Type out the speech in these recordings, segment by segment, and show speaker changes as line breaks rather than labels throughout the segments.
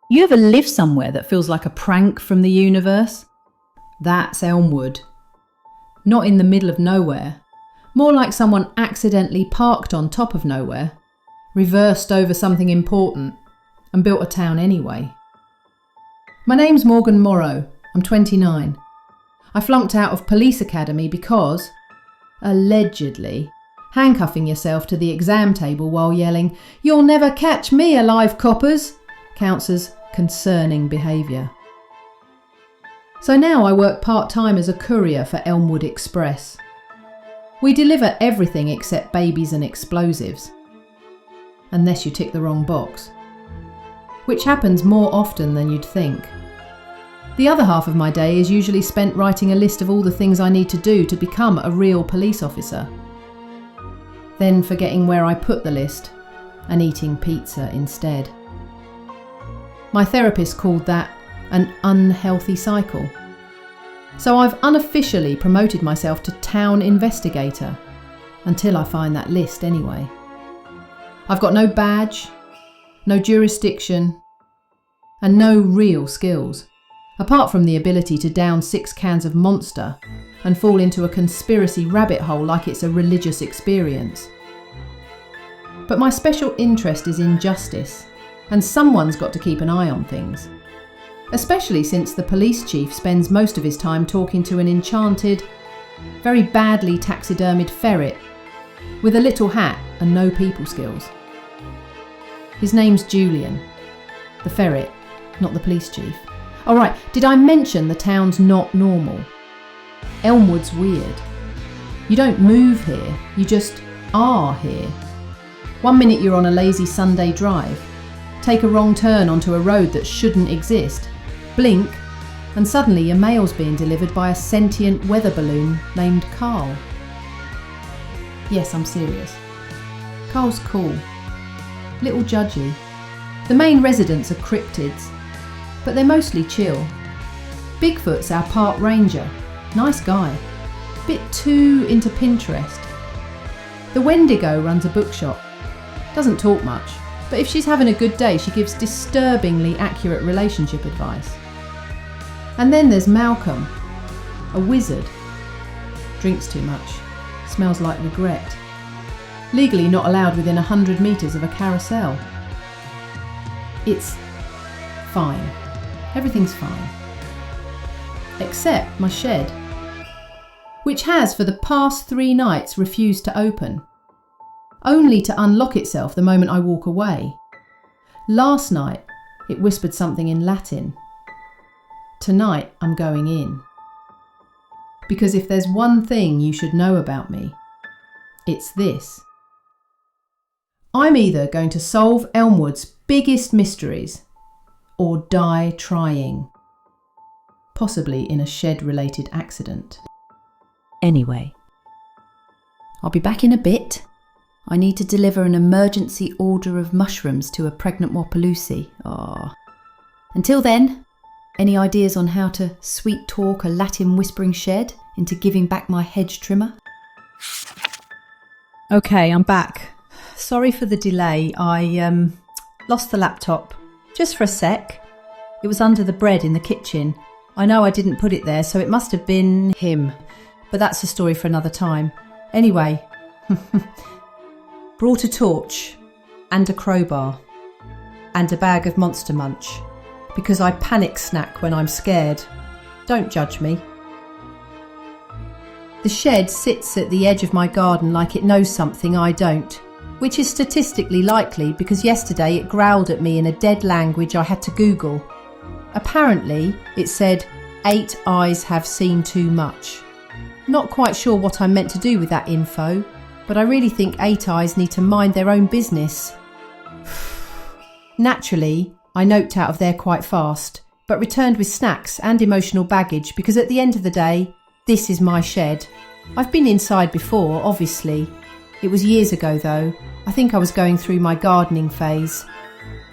You ever live somewhere that feels like a prank from the universe? That's Elmwood. Not in the middle of nowhere. More like someone accidentally parked on top of nowhere, reversed over something important, and built a town anyway. My name's Morrow. I'm 29. I flunked out of police academy because, allegedly, handcuffing yourself to the exam table while yelling, "You'll never catch me alive, coppers," counts as concerning behaviour. So now I work part-time as a courier for Elmwood Express. We deliver everything except babies and explosives. Unless you tick the wrong box. Which happens more often than you'd think. The other half of my day is usually spent writing a list of all the things I need to do to become a real police officer. Then forgetting where I put the list and eating pizza instead. My therapist called that an unhealthy cycle. So I've unofficially promoted myself to town investigator, until I find that list anyway. I've got no badge, no jurisdiction, and no real skills, apart from the ability to down 6 cans of Monster and fall into a conspiracy rabbit hole like it's a religious experience. But my special interest is in justice, and someone's got to keep an eye on things. Especially since the police chief spends most of his time talking to an enchanted, very badly taxidermied ferret with a little hat and no people skills. His name's Julian, the ferret, not the police chief. All right, did I mention the town's not normal? Elmwood's weird. You don't move here, you just are here. One minute you're on a lazy Sunday drive, take a wrong turn onto a road that shouldn't exist, blink, and suddenly your mail's being delivered by a sentient weather balloon named Carl. Yes, I'm serious. Carl's cool. Little judgy. The main residents are cryptids, but they're mostly chill. Bigfoot's our park ranger. Nice guy. Bit too into Pinterest. The Wendigo runs a bookshop. Doesn't talk much, but if she's having a good day, she gives disturbingly accurate relationship advice. And then there's Malcolm, a wizard. Drinks too much. Smells like regret. Legally not allowed within 100 metres of a carousel. It's fine. Everything's fine. Except my shed, which has for the past 3 nights refused to open, only to unlock itself the moment I walk away. Last night, it whispered something in Latin. Tonight, I'm going in. Because if there's one thing you should know about me, it's this. I'm either going to solve Elmwood's biggest mysteries or die trying. Possibly in a shed-related accident. Anyway, I'll be back in a bit. I need to deliver an emergency order of mushrooms to a pregnant Wapaloosie. Until then, any ideas on how to sweet talk a Latin whispering shed into giving back my hedge trimmer? Okay, I'm back. Sorry for the delay. I lost the laptop. Just for a sec. It was under the bread in the kitchen. I know I didn't put it there, so it must have been him. But that's a story for another time. Anyway, brought a torch and a crowbar and a bag of Monster Munch because I panic snack when I'm scared. Don't judge me. The shed sits at the edge of my garden like it knows something I don't, which is statistically likely because yesterday it growled at me in a dead language I had to Google. Apparently, it said, 8 eyes have seen too much. Not quite sure what I'm meant to do with that info, but I really think 8 eyes need to mind their own business. Naturally, I noped out of there quite fast, but returned with snacks and emotional baggage because at the end of the day, this is my shed. I've been inside before, obviously. It was years ago though. I think I was going through my gardening phase.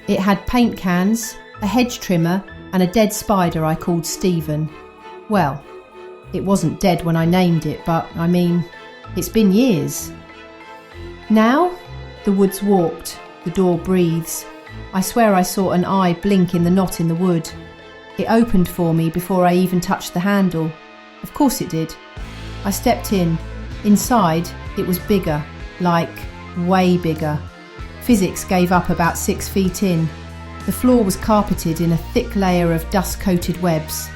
It had paint cans, a hedge trimmer, and a dead spider I called Stephen. Well, it wasn't dead when I named it, but I mean, it's been years. Now, the wood's walked, the door breathes,
I swear I saw an eye blink in the knot in the wood. It opened for me before I even touched the handle. Of course it did. I stepped in. Inside, it was bigger, like way bigger. Physics gave up about 6 feet in. The floor was carpeted in a thick layer of dust-coated webs.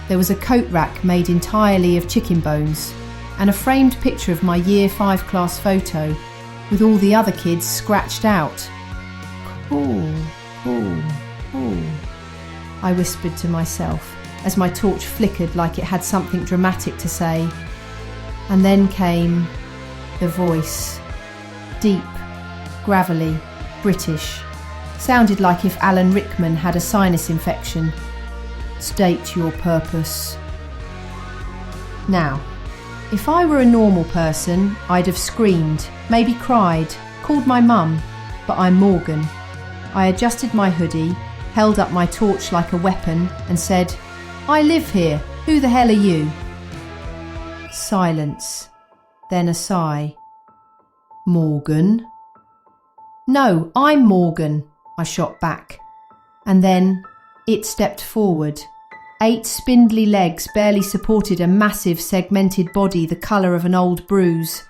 There was a coat rack made entirely of chicken bones, and a framed picture of my Year 5 class photo, with all the other kids scratched out. Cool, cool, cool, I whispered to myself as my torch flickered like it had something dramatic to say. And then came the voice. Deep, gravelly, British. Sounded like if Alan Rickman had a sinus infection. State your purpose. Now, if I were a normal person, I'd have screamed, maybe cried, called my mum, but I'm Morgan. I adjusted my hoodie, held up my torch like a weapon and said, "I live here, who the hell are you?" Silence, then a sigh. "Morgan?" "No, I'm Morgan," I shot back. And then it stepped forward. 8 spindly legs barely supported a massive segmented body the colour of an old bruise.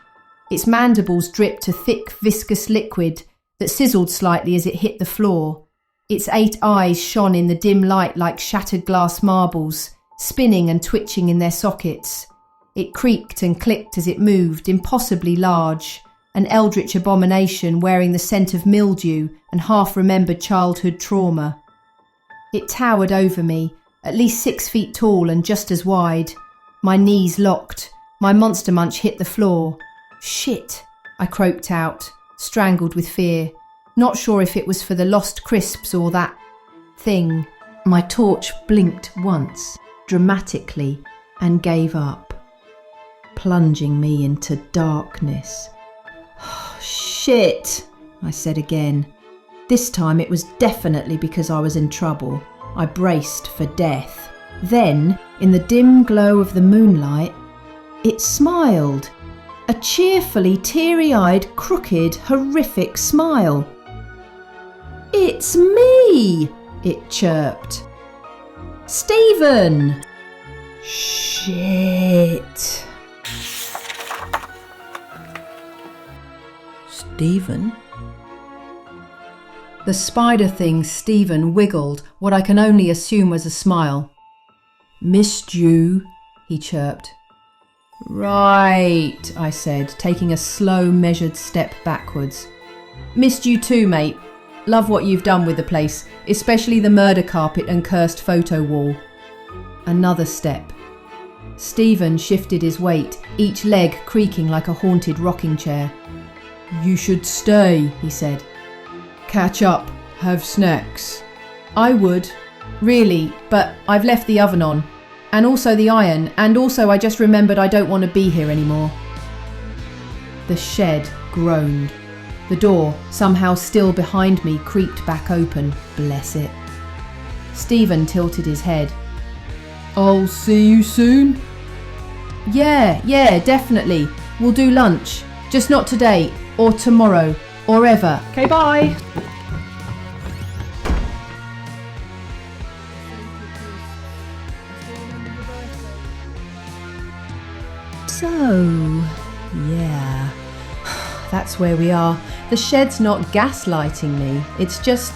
Its mandibles dripped a thick viscous liquid that sizzled slightly as it hit the floor. Its 8 eyes shone in the dim light like shattered glass marbles, spinning and twitching in their sockets. It creaked and clicked as it moved, impossibly large, an eldritch abomination wearing the scent of mildew and half-remembered childhood trauma. It towered over me, at least 6 feet tall and just as wide. My knees locked. My Monster Munch hit the floor. "Shit," I croaked out, strangled with fear, not sure if it was for the lost crisps or that thing. My torch blinked once, dramatically, and gave up, plunging me into darkness. "Shit," I said again. This time it was definitely because I was in trouble. I braced for death. Then, in the dim glow of the moonlight, it smiled. A cheerfully teary-eyed, crooked, horrific smile. "It's me," it chirped. "Stephen!" Shit. Stephen? The spider thing, Stephen, wiggled what I can only assume was a smile. "Missed you," he chirped. "Right," I said, taking a slow, measured step backwards. "Missed you too, mate. Love what you've done with the place, especially the murder carpet and cursed photo wall." Another step. Stephen shifted his weight, each leg creaking like a haunted rocking chair. "You should stay," he said. "Catch up, have snacks." "I would, really, but I've left the oven on. And also the iron, and also I just remembered I don't want to be here anymore." The shed groaned. The door, somehow still behind me, creaked back open, bless it. Stephen tilted his head. "I'll see you soon?" Yeah, definitely. We'll do lunch. Just not today, or tomorrow, or ever. Okay, bye. So, yeah, that's where we are. The shed's not gaslighting me, it's just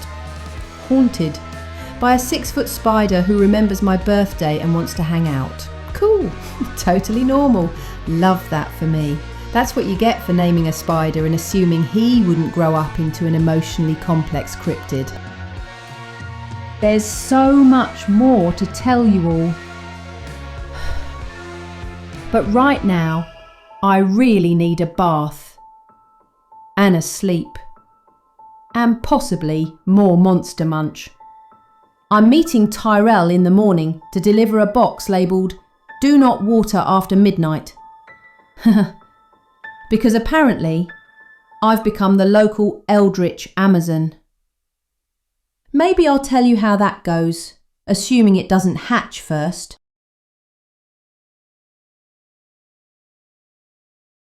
haunted by a 6-foot spider who remembers my birthday and wants to hang out. Cool, totally normal. Love that for me. That's what you get for naming a spider and assuming he wouldn't grow up into an emotionally complex cryptid. There's so much more to tell you all. But right now, I really need a bath. And a sleep. And possibly more Monster Munch. I'm meeting Tyrell in the morning to deliver a box labelled "Do not water after midnight." Because apparently, I've become the local eldritch Amazon. Maybe I'll tell you how that goes, assuming it doesn't hatch first.